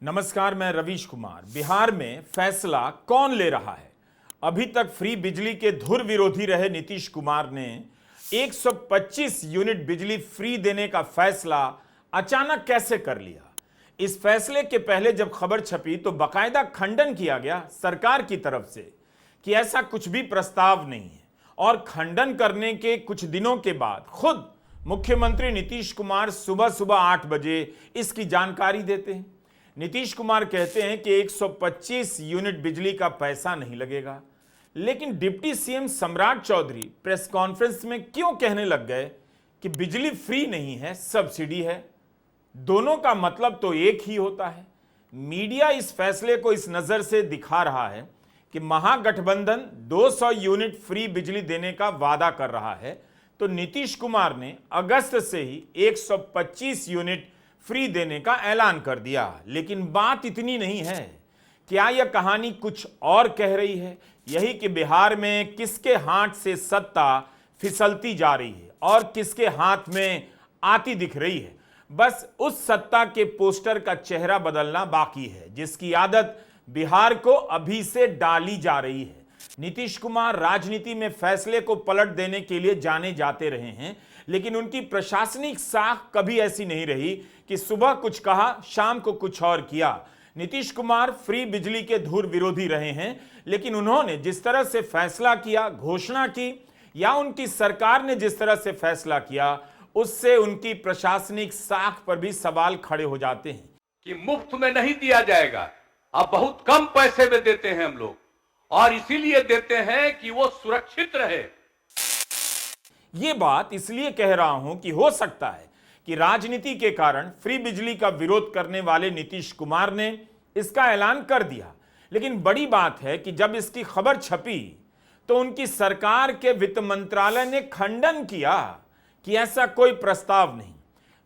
नमस्कार, मैं रवीश कुमार। बिहार में फैसला कौन ले रहा है? अभी तक फ्री बिजली के धुर विरोधी रहे नीतीश कुमार ने 125 यूनिट बिजली फ्री देने का फैसला अचानक कैसे कर लिया? इस फैसले के पहले जब खबर छपी तो बाकायदा खंडन किया गया सरकार की तरफ से कि ऐसा कुछ भी प्रस्ताव नहीं है, और खंडन करने के कुछ दिनों के बाद खुद मुख्यमंत्री नीतीश कुमार सुबह सुबह 8 बजे इसकी जानकारी देते हैं। नीतीश कुमार कहते हैं कि 125 यूनिट बिजली का पैसा नहीं लगेगा, लेकिन डिप्टी सीएम सम्राट चौधरी प्रेस कॉन्फ्रेंस में क्यों कहने लग गए कि बिजली फ्री नहीं है, सब्सिडी है? दोनों का मतलब तो एक ही होता है। मीडिया इस फैसले को इस नजर से दिखा रहा है कि महागठबंधन 200 यूनिट फ्री बिजली देने का वादा कर रहा है, तो नीतीश कुमार ने अगस्त से ही 125 यूनिट फ्री देने का ऐलान कर दिया। लेकिन बात इतनी नहीं है। क्या यह कहानी कुछ और कह रही है? यही कि बिहार में किसके हाथ से सत्ता फिसलती जा रही है और किसके हाथ में आती दिख रही है। बस उस सत्ता के पोस्टर का चेहरा बदलना बाकी है, जिसकी आदत बिहार को अभी से डाली जा रही है। नीतीश कुमार राजनीति में फैसले को पलट देने के लिए जाने जाते रहे हैं, लेकिन उनकी प्रशासनिक साख कभी ऐसी नहीं रही कि सुबह कुछ कहा, शाम को कुछ और किया। नीतीश कुमार फ्री बिजली के धुर विरोधी रहे हैं, लेकिन उन्होंने जिस तरह से फैसला किया, घोषणा की, या उनकी सरकार ने जिस तरह से फैसला किया, उससे उनकी प्रशासनिक साख पर भी सवाल खड़े हो जाते हैं कि मुफ्त में नहीं दिया जाएगा, अब बहुत कम पैसे में देते हैं हम लोग, और इसीलिए देते हैं कि वो सुरक्षित रहे। ये बात इसलिए कह रहा हूं कि हो सकता है कि राजनीति के कारण फ्री बिजली का विरोध करने वाले नीतीश कुमार ने इसका ऐलान कर दिया, लेकिन बड़ी बात है कि जब इसकी खबर छपी तो उनकी सरकार के वित्त मंत्रालय ने खंडन किया कि ऐसा कोई प्रस्ताव नहीं।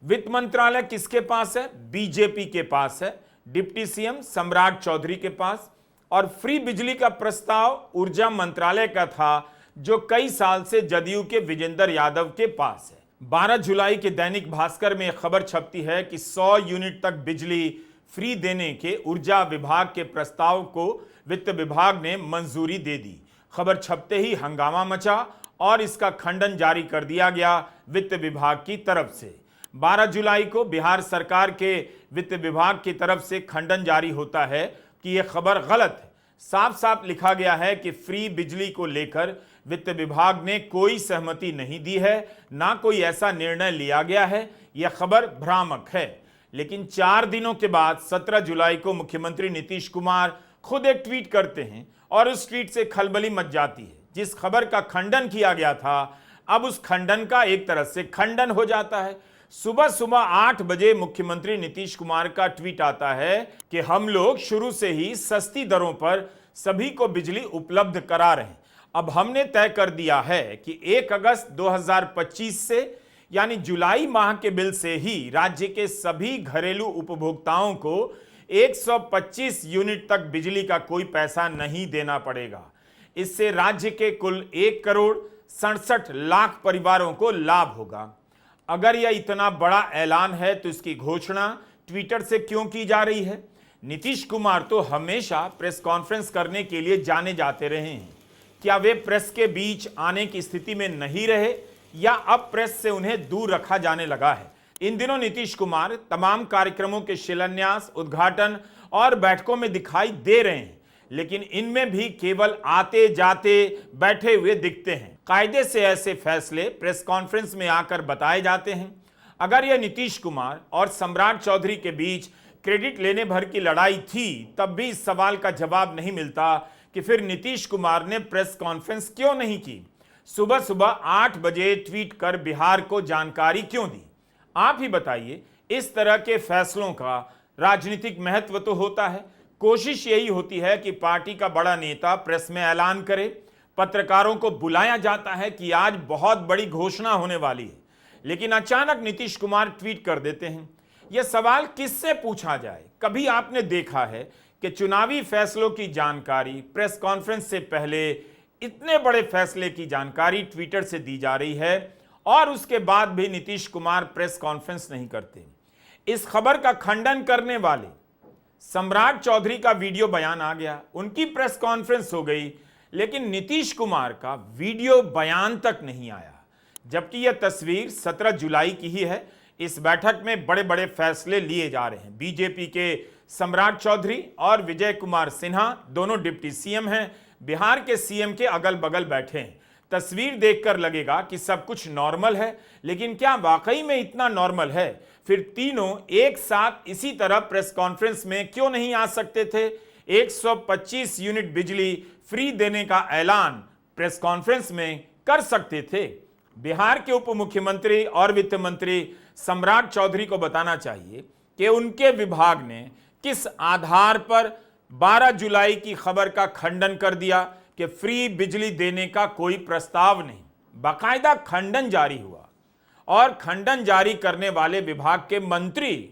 वित्त मंत्रालय किसके पास है? बीजेपी के पास है, डिप्टी सीएम सम्राट चौधरी के पास। और फ्री बिजली का प्रस्ताव ऊर्जा मंत्रालय का था, जो कई साल से जदयू के विजेंद्र यादव के पास है। 12 जुलाई के दैनिक भास्कर में खबर छपती है कि 100 यूनिट तक बिजली फ्री देने के ऊर्जा विभाग के प्रस्ताव को वित्त विभाग ने मंजूरी दे दी। खबर छपते ही हंगामा मचा और इसका खंडन जारी कर दिया गया वित्त विभाग की तरफ से। 12 जुलाई को बिहार सरकार के वित्त विभाग की तरफ से खंडन जारी होता है कि यह खबर गलत है। साफ साफ लिखा गया है कि फ्री बिजली को लेकर वित्त विभाग ने कोई सहमति नहीं दी है, ना कोई ऐसा निर्णय लिया गया है। यह खबर भ्रामक है। लेकिन 4 दिनों के बाद 17 जुलाई को मुख्यमंत्री नीतीश कुमार खुद एक ट्वीट करते हैं और उस ट्वीट से खलबली मच जाती है। जिस खबर का खंडन किया गया था, अब उस खंडन का एक तरह से खंडन हो जाता है। सुबह सुबह 8 बजे मुख्यमंत्री नीतीश कुमार का ट्वीट आता है कि हम लोग शुरू से ही सस्ती दरों पर सभी को बिजली उपलब्ध करा रहे हैं। अब हमने तय कर दिया है कि 1 अगस्त 2025 से, यानी जुलाई माह के बिल से ही राज्य के सभी घरेलू उपभोक्ताओं को 125 यूनिट तक बिजली का कोई पैसा नहीं देना पड़ेगा। इससे राज्य के कुल 1,67,00,000 परिवारों को लाभ होगा। अगर यह इतना बड़ा ऐलान है तो इसकी घोषणा ट्विटर से क्यों की जा रही है? नीतीश कुमार तो हमेशा प्रेस कॉन्फ्रेंस करने के लिए जाने जाते रहे हैं। क्या वे प्रेस के बीच आने की स्थिति में नहीं रहे, या अब प्रेस से उन्हें दूर रखा जाने लगा है? इन दिनों नीतीश कुमार तमाम कार्यक्रमों के शिलान्यास, उद्घाटन और बैठकों में दिखाई दे रहे हैं, लेकिन इनमें भी केवल आते जाते बैठे हुए दिखते हैं। कायदे से ऐसे फैसले प्रेस कॉन्फ्रेंस में आकर बताए जाते हैं। अगर यह नीतीश कुमार और सम्राट चौधरी के बीच क्रेडिट लेने भर की लड़ाई थी, तब भी इस सवाल का जवाब नहीं मिलता कि फिर नीतीश कुमार ने प्रेस कॉन्फ्रेंस क्यों नहीं की, सुबह सुबह 8 बजे ट्वीट कर बिहार को जानकारी क्यों दी? आप ही बताइए। इस तरह के फैसलों का राजनीतिक महत्व तो होता है। कोशिश यही होती है कि पार्टी का बड़ा नेता प्रेस में ऐलान करे, पत्रकारों को बुलाया जाता है कि आज बहुत बड़ी घोषणा होने वाली है, लेकिन अचानक नीतीश कुमार ट्वीट कर देते हैं। यह सवाल किससे पूछा जाए? कभी आपने देखा है कि चुनावी फैसलों की जानकारी प्रेस कॉन्फ्रेंस से पहले इतने बड़े फैसले की जानकारी ट्विटर से दी जा रही है और उसके बाद भी नीतीश कुमार प्रेस कॉन्फ्रेंस नहीं करते? इस खबर का खंडन करने वाले सम्राट चौधरी का वीडियो बयान आ गया, उनकी प्रेस कॉन्फ्रेंस हो गई, लेकिन नीतीश कुमार का वीडियो बयान तक नहीं आया। जबकि यह तस्वीर 17 जुलाई की ही है। इस बैठक में बड़े बड़े फैसले लिए जा रहे हैं। बीजेपी के सम्राट चौधरी और विजय कुमार सिन्हा दोनों डिप्टी सीएम हैं, बिहार के सीएम के अगल बगल बैठे हैं। तस्वीर देखकर लगेगा कि सब कुछ नॉर्मल है, लेकिन क्या वाकई में इतना नॉर्मल है? फिर तीनों एक साथ इसी तरह प्रेस कॉन्फ्रेंस में क्यों नहीं आ सकते थे? 125 यूनिट बिजली फ्री देने का ऐलान प्रेस कॉन्फ्रेंस में कर सकते थे। बिहार के उप मुख्यमंत्री और वित्त मंत्री सम्राट चौधरी को बताना चाहिए कि उनके विभाग ने किस आधार पर 12 जुलाई की खबर का खंडन कर दिया कि फ्री बिजली देने का कोई प्रस्ताव नहीं। बाकायदा खंडन जारी हुआ और खंडन जारी करने वाले विभाग के मंत्री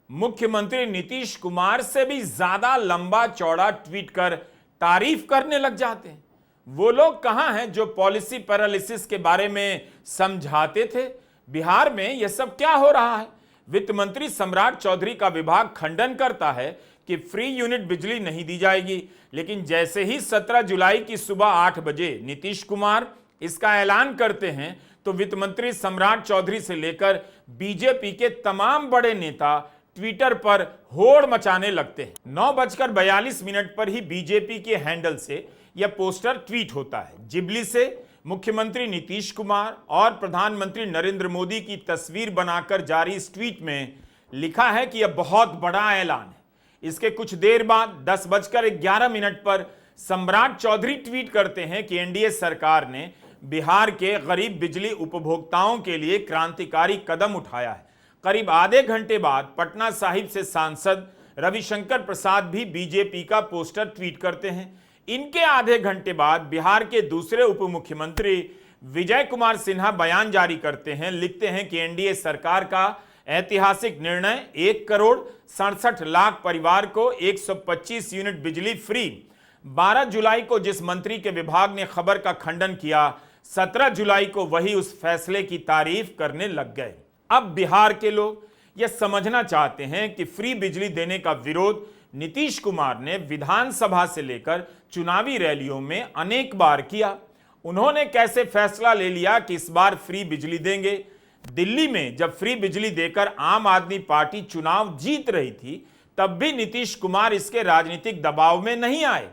मुख्यमंत्री नीतीश कुमार से भी ज्यादा लंबा चौड़ा ट्वीट कर तारीफ करने लग जाते हैं। वो लोग कहां हैं जो पॉलिसी पैरालिसिस के बारे में समझाते थे? बिहार में यह सब क्या हो रहा है? वित्त मंत्री सम्राट चौधरी का विभाग खंडन करता है कि फ्री यूनिट बिजली नहीं दी जाएगी, लेकिन जैसे ही 17 जुलाई की सुबह 8 बजे नीतीश कुमार इसका ऐलान करते हैं तो वित्त मंत्री सम्राट चौधरी से लेकर बीजेपी के तमाम बड़े नेता ट्विटर पर होड़ मचाने लगते हैं। 9:42 पर ही बीजेपी के हैंडल से यह पोस्टर ट्वीट होता है। जिबली से मुख्यमंत्री नीतीश कुमार और प्रधानमंत्री नरेंद्र मोदी की तस्वीर बनाकर जारी इस ट्वीट में लिखा है कि यह बहुत बड़ा ऐलान है। इसके कुछ देर बाद 10:11 पर सम्राट चौधरी ट्वीट करते हैं कि एनडीए सरकार ने बिहार के गरीब बिजली उपभोक्ताओं के लिए क्रांतिकारी कदम उठाया है। करीब आधे घंटे बाद पटना साहिब से सांसद रविशंकर प्रसाद भी बीजेपी का पोस्टर ट्वीट करते हैं। इनके आधे घंटे बाद बिहार के दूसरे उप मुख्यमंत्री विजय कुमार सिन्हा बयान जारी करते हैं। लिखते हैं कि एनडीए सरकार का ऐतिहासिक निर्णय 1,67,00,000 परिवार को 125 यूनिट बिजली फ्री। 12 जुलाई को जिस मंत्री के विभाग ने खबर का खंडन किया, 17 जुलाई को वही उस फैसले की तारीफ करने लग गए। अब बिहार के लोग यह समझना चाहते हैं कि फ्री बिजली देने का विरोध नीतीश कुमार ने विधानसभा से लेकर चुनावी रैलियों में अनेक बार किया। उन्होंने कैसे फैसला ले लिया कि इस बार फ्री बिजली देंगे? दिल्ली में जब फ्री बिजली देकर आम आदमी पार्टी चुनाव जीत रही थी, तब भी नीतीश कुमार इसके राजनीतिक दबाव में नहीं आए।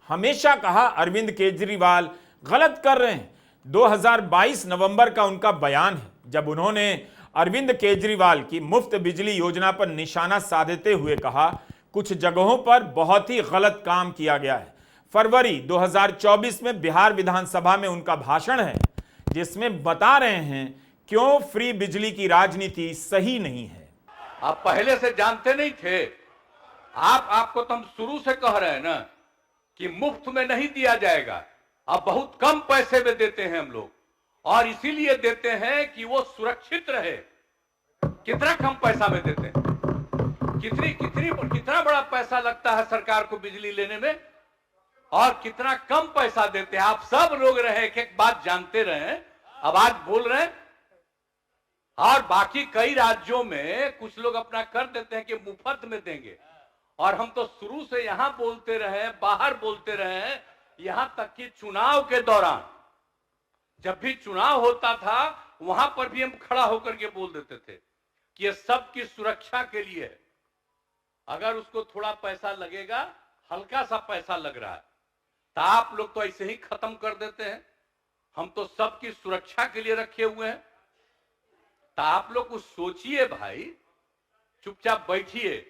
हमेशा कहा अरविंद केजरीवाल गलत कर रहे हैं। 2022 नवंबर का उनका बयान है, जब उन्होंने अरविंद केजरीवाल की मुफ्त बिजली योजना पर निशाना साधते हुए कहा कुछ जगहों पर बहुत ही गलत काम किया गया है। फरवरी 2024 में बिहार विधानसभा में उनका भाषण है, जिसमें बता रहे हैं क्यों फ्री बिजली की राजनीति सही नहीं है। आप पहले से जानते नहीं थे? आपको तो हम शुरू से कह रहे हैं ना कि मुफ्त में नहीं दिया जाएगा। अब बहुत कम पैसे में देते हैं हम लोग, और इसीलिए देते हैं कि वो सुरक्षित रहे। कितना कम पैसा में देते हैं? कितना बड़ा पैसा लगता है सरकार को बिजली लेने में, और कितना कम पैसा देते हैं। आप सब लोग रहे एक बात जानते रहे, अब आज बोल रहे हैं। और बाकी कई राज्यों में कुछ लोग अपना कर देते हैं कि मुफ्त में देंगे, और हम तो शुरू से यहां बोलते रहे, बाहर बोलते रहे, यहां तक कि चुनाव के दौरान जब भी चुनाव होता था वहां पर भी हम खड़ा होकर के बोल देते थे कि ये सबकी सुरक्षा के लिए है। अगर उसको थोड़ा पैसा लगेगा, हल्का सा पैसा लग रहा है, तो आप लोग तो ऐसे ही खत्म कर देते हैं। हम तो सबकी सुरक्षा के लिए रखे हुए हैं। तो आप लोग कुछ सोचिए भाई, चुपचाप बैठिए।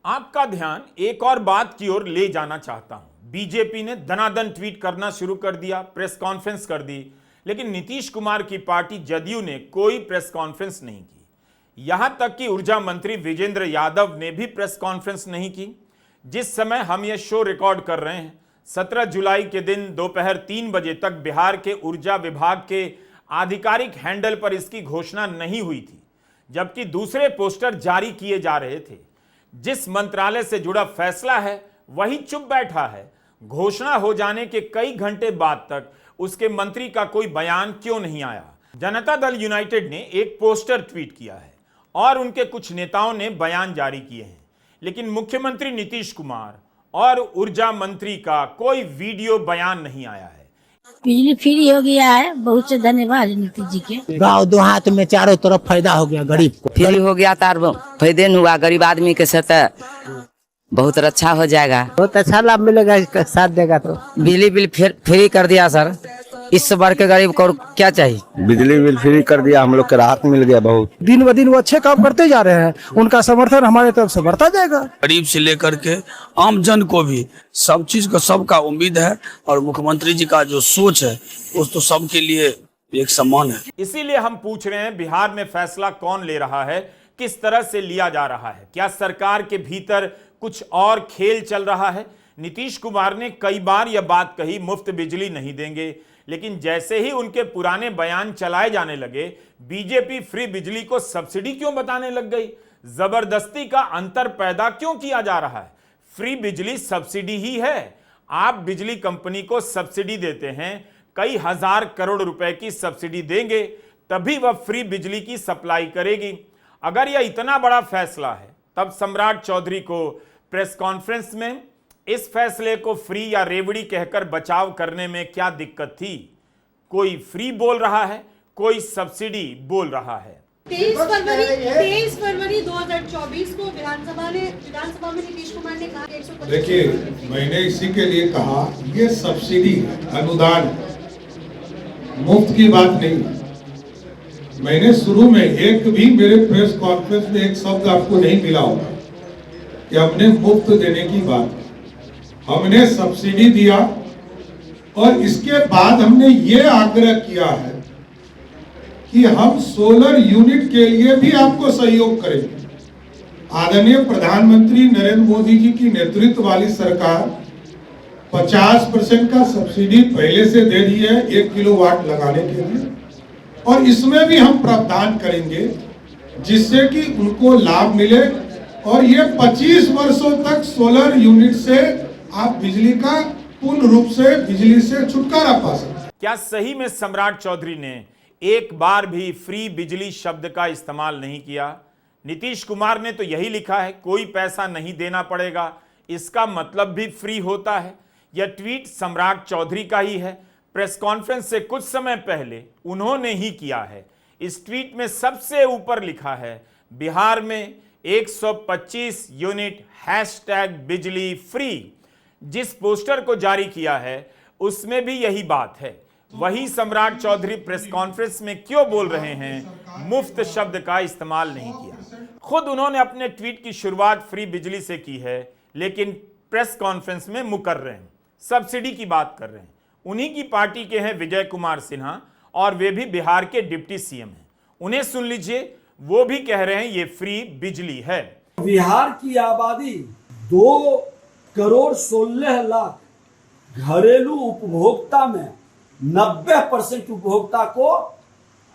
आपका ध्यान एक और बात की ओर ले जाना चाहता हूं। बीजेपी ने दनादन ट्वीट करना शुरू कर दिया, प्रेस कॉन्फ्रेंस कर दी, लेकिन नीतीश कुमार की पार्टी जदयू ने कोई प्रेस कॉन्फ्रेंस नहीं की। यहां तक कि ऊर्जा मंत्री विजेंद्र यादव ने भी प्रेस कॉन्फ्रेंस नहीं की। जिस समय हम यह शो रिकॉर्ड कर रहे हैं, 17 जुलाई के दिन दोपहर 3 बजे तक बिहार के ऊर्जा विभाग के आधिकारिक हैंडल पर इसकी घोषणा नहीं हुई थी, जबकि दूसरे पोस्टर जारी किए जा रहे थे। जिस मंत्रालय से जुड़ा फैसला है वही चुप बैठा है। घोषणा हो जाने के कई घंटे बाद तक उसके मंत्री का कोई बयान क्यों नहीं आया? जनता दल यूनाइटेड ने एक पोस्टर ट्वीट किया है और उनके कुछ नेताओं ने बयान जारी किए हैं। लेकिन मुख्यमंत्री नीतीश कुमार और ऊर्जा मंत्री का कोई वीडियो बयान नहीं आया है। बिजली फ्री हो गया है, बहुत से धन्यवाद नीतीश जी के। गाँव देहात में चारों तरफ फायदा हो गया, गरीब को फ्री हो गया तार फायदे न हुआ, गरीब आदमी के साथ बहुत अच्छा हो जाएगा, बहुत अच्छा लाभ मिलेगा, इसका साथ देगा तो। बिजली बिल फ्री कर दिया सर, इससे बढ़ के गरीब को क्या चाहिए। बिजली बिल फ्री कर दिया, हम लोग को राहत मिल गया बहुत। दिन ब दिन वो अच्छे काम करते जा रहे हैं, उनका समर्थन हमारे तरफ से बढ़ता जाएगा। गरीब से लेकर के आम जन को भी सब चीज का सबका उम्मीद है, और मुख्यमंत्री जी का जो सोच है वो तो सबके लिए एक सम्मान है। इसीलिए हम पूछ रहे हैं, बिहार में फैसला कौन ले रहा है, किस तरह से लिया जा रहा है? क्या सरकार के भीतर कुछ और खेल चल रहा है? नीतीश कुमार ने कई बार यह बात कही, मुफ्त बिजली नहीं देंगे, लेकिन जैसे ही उनके पुराने बयान चलाए जाने लगे, बीजेपी फ्री बिजली को सब्सिडी क्यों बताने लग गई? जबरदस्ती का अंतर पैदा क्यों किया जा रहा है? फ्री बिजली सब्सिडी ही है। आप बिजली कंपनी को सब्सिडी देते हैं, कई हजार करोड़ रुपए की सब्सिडी देंगे, तभी वह फ्री बिजली की सप्लाई करेगी। अगर यह इतना बड़ा फैसला है, तब सम्राट चौधरी को प्रेस कॉन्फ्रेंस में इस फैसले को फ्री या रेवड़ी कहकर बचाव करने में क्या दिक्कत थी? कोई फ्री बोल रहा है, कोई सब्सिडी बोल रहा है। 23 फरवरी 2024 को विधानसभा में नीतीश कुमार ने कहा, देखिए मैंने इसी के लिए कहा, ये सब्सिडी अनुदान मुफ्त की बात नहीं। मैंने शुरू में एक भी मेरे प्रेस कॉन्फ्रेंस में एक शब्द आपको नहीं मिला होगा कि हमने मुफ्त देने की बात। हमने सब्सिडी दिया, और इसके बाद हमने ये आग्रह किया है कि हम सोलर यूनिट के लिए भी आपको सहयोग करेंगे। आदरणीय प्रधानमंत्री नरेंद्र मोदी जी की नेतृत्व वाली सरकार 50% का सब्सिडी पहले से दे दी है 1 किलोवाट लगाने के लिए, और इसमें भी हम प्रावधान करेंगे जिससे कि उनको लाभ मिले, और ये 25 वर्षों तक सोलर यूनिट से आप बिजली का पूर्ण रूप से बिजली से छुटकारा पा सकते। क्या सही में सम्राट चौधरी ने एक बार भी फ्री बिजली शब्द का इस्तेमाल नहीं किया? नीतीश कुमार ने तो यही लिखा है, कोई पैसा नहीं देना पड़ेगा, इसका मतलब भी फ्री होता है। यह ट्वीट सम्राट चौधरी का ही है, प्रेस कॉन्फ्रेंस से कुछ समय पहले उन्होंने ही किया है। इस ट्वीट में सबसे ऊपर लिखा है, बिहार में 125 यूनिट #बिजली फ्री। जिस पोस्टर को जारी किया है उसमें भी यही बात है। वही सम्राट चौधरी प्रेस कॉन्फ्रेंस में क्यों बोल रहे हैं मुफ्त शब्द का इस्तेमाल नहीं किया? खुद उन्होंने अपने ट्वीट की शुरुआत फ्री बिजली से की है, लेकिन प्रेस कॉन्फ्रेंस में मुकर रहे हैं, सब्सिडी की बात कर रहे हैं। उन्हीं की पार्टी के हैं विजय कुमार सिन्हा, और वे भी बिहार के डिप्टी सीएम हैं। उन्हें सुन लीजिए, वो भी कह रहे हैं ये फ्री बिजली है। बिहार की आबादी 2,16,00,000 घरेलू उपभोक्ता में 90% उपभोक्ता को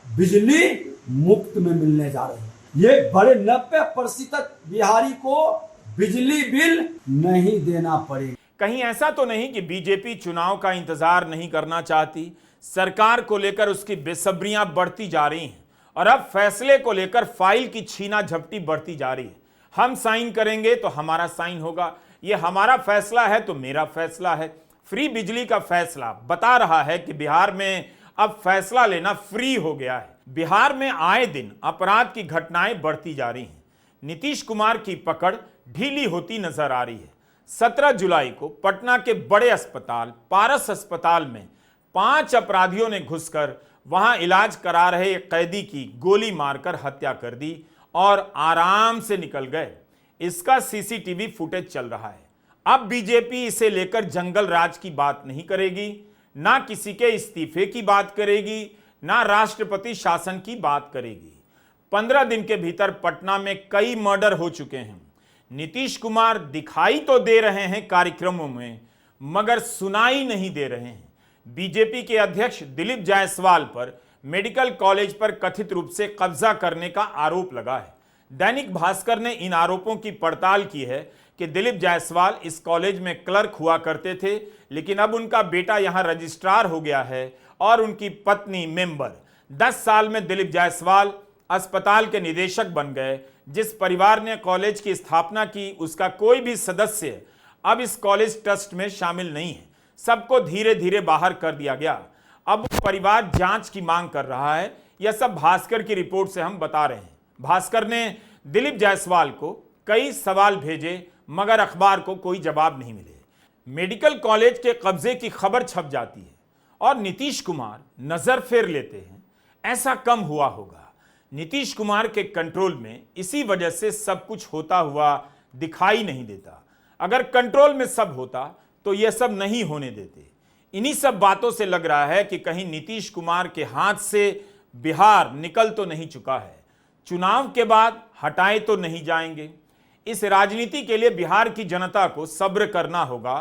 बिजली मुफ्त में मिलने जा रही है। ये बड़े 90% बिहारी को बिजली बिल नहीं देना पड़ेगा। कहीं ऐसा तो नहीं कि बीजेपी चुनाव का इंतजार नहीं करना चाहती? सरकार को लेकर उसकी बेसब्रियां बढ़ती जा रही हैं, और अब फैसले को लेकर फाइल की छीना झपटी बढ़ती जा रही है। हम साइन करेंगे तो हमारा साइन होगा, ये हमारा फैसला है तो मेरा फैसला है। फ्री बिजली का फैसला बता रहा है कि बिहार में अब फैसला लेना फ्री हो गया है। बिहार में आए दिन अपराध की घटनाएं बढ़ती जा रही हैं। नीतीश कुमार की पकड़ ढीली होती नजर आ रही है। 17 जुलाई को पटना के बड़े अस्पताल पारस अस्पताल में 5 अपराधियों ने घुसकर वहां इलाज करा रहे एक कैदी की गोली मारकर हत्या कर दी और आराम से निकल गए। इसका सीसीटीवी फुटेज चल रहा है। अब बीजेपी इसे लेकर जंगल राज की बात नहीं करेगी, ना किसी के इस्तीफे की बात करेगी, ना राष्ट्रपति शासन की बात करेगी। 15 दिन के भीतर पटना में कई मर्डर हो चुके हैं। नीतीश कुमार दिखाई तो दे रहे हैं कार्यक्रमों में, मगर सुनाई नहीं दे रहे हैं। बीजेपी के अध्यक्ष दिलीप जायसवाल पर मेडिकल कॉलेज पर कथित रूप से कब्जा करने का आरोप लगा है। दैनिक भास्कर ने इन आरोपों की पड़ताल की है कि दिलीप जायसवाल इस कॉलेज में क्लर्क हुआ करते थे, लेकिन अब उनका बेटा यहां रजिस्ट्रार हो गया है और उनकी पत्नी मेंबर। 10 साल में दिलीप जायसवाल अस्पताल के निदेशक बन गए, जिस परिवार ने कॉलेज की स्थापना की उसका कोई भी सदस्य अब इस कॉलेज ट्रस्ट में शामिल नहीं है। सबको धीरे धीरे बाहर कर दिया गया। अब परिवार जांच की मांग कर रहा है। यह सब भास्कर की रिपोर्ट से हम बता रहे हैं। भास्कर ने दिलीप जायसवाल को कई सवाल भेजे मगर अखबार को कोई जवाब नहीं मिले। मेडिकल कॉलेज के कब्जे की खबर छप जाती है और नीतीश कुमार नजर फेर लेते हैं। ऐसा कम हुआ होगा। नीतीश कुमार के कंट्रोल में इसी वजह से सब कुछ होता हुआ दिखाई नहीं देता। अगर कंट्रोल में सब होता तो यह सब नहीं होने देते। इन्हीं सब बातों से लग रहा है कि कहीं नीतीश कुमार के हाथ से बिहार निकल तो नहीं चुका है। चुनाव के बाद हटाए तो नहीं जाएंगे। इस राजनीति के लिए बिहार की जनता को सब्र करना होगा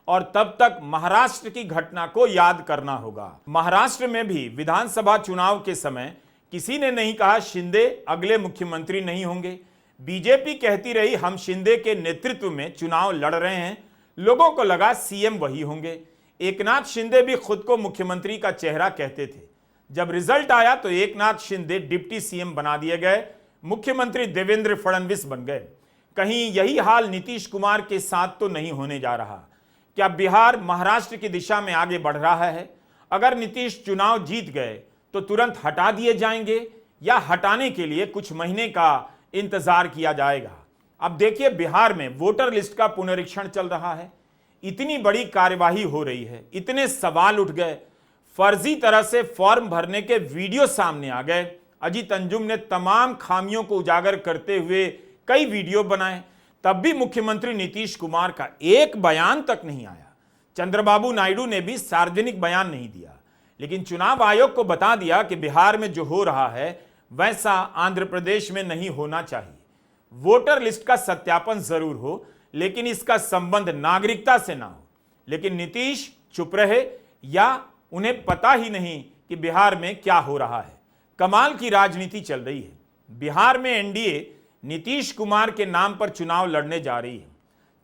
और तब तक महाराष्ट्र की घटना को याद करना होगा। महाराष्ट्र में भी विधानसभा चुनाव के समय किसी ने नहीं कहा शिंदे अगले मुख्यमंत्री नहीं होंगे। बीजेपी कहती रही हम शिंदे के नेतृत्व में चुनाव लड़ रहे हैं। लोगों को लगा सीएम वही होंगे। एकनाथ शिंदे भी खुद को मुख्यमंत्री का चेहरा कहते थे। जब रिजल्ट आया तो एकनाथ शिंदे डिप्टी सीएम बना दिए गए। मुख्यमंत्री देवेंद्र फडणवीस बन गए। कहीं यही हाल नीतीश कुमार के साथ तो नहीं होने जा रहा। क्या बिहार महाराष्ट्र की दिशा में आगे बढ़ रहा है? अगर नीतीश चुनाव जीत गए तो तुरंत हटा दिए जाएंगे या हटाने के लिए कुछ महीने का इंतजार किया जाएगा? अब देखिए, बिहार में वोटर लिस्ट का पुनरीक्षण चल रहा है। इतनी बड़ी कार्यवाही हो रही है, इतने सवाल उठ गए, फर्जी तरह से फॉर्म भरने के वीडियो सामने आ गए। अजीत अंजुम ने तमाम खामियों को उजागर करते हुए कई वीडियो बनाए, तब भी मुख्यमंत्री नीतीश कुमार का एक बयान तक नहीं आया। चंद्रबाबू नायडू ने भी सार्वजनिक बयान नहीं दिया, लेकिन चुनाव आयोग को बता दिया कि बिहार में जो हो रहा है वैसा आंध्र प्रदेश में नहीं होना चाहिए। वोटर लिस्ट का सत्यापन जरूर हो, लेकिन इसका संबंध नागरिकता से ना हो। लेकिन नीतीश चुप रहे या उन्हें पता ही नहीं कि बिहार में क्या हो रहा है। कमाल की राजनीति चल रही है। बिहार में एनडीए नीतीश कुमार के नाम पर चुनाव लड़ने जा रही है।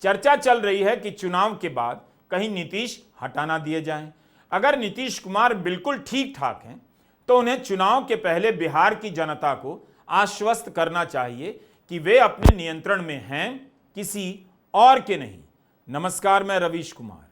चर्चा चल रही है कि चुनाव के बाद कहीं नीतीश हटा ना दिए जाएं। अगर नीतीश कुमार बिल्कुल ठीक ठाक हैं तो उन्हें चुनाव के पहले बिहार की जनता को आश्वस्त करना चाहिए कि वे अपने नियंत्रण में हैं, किसी और के नहीं। नमस्कार, मैं रवीश कुमार।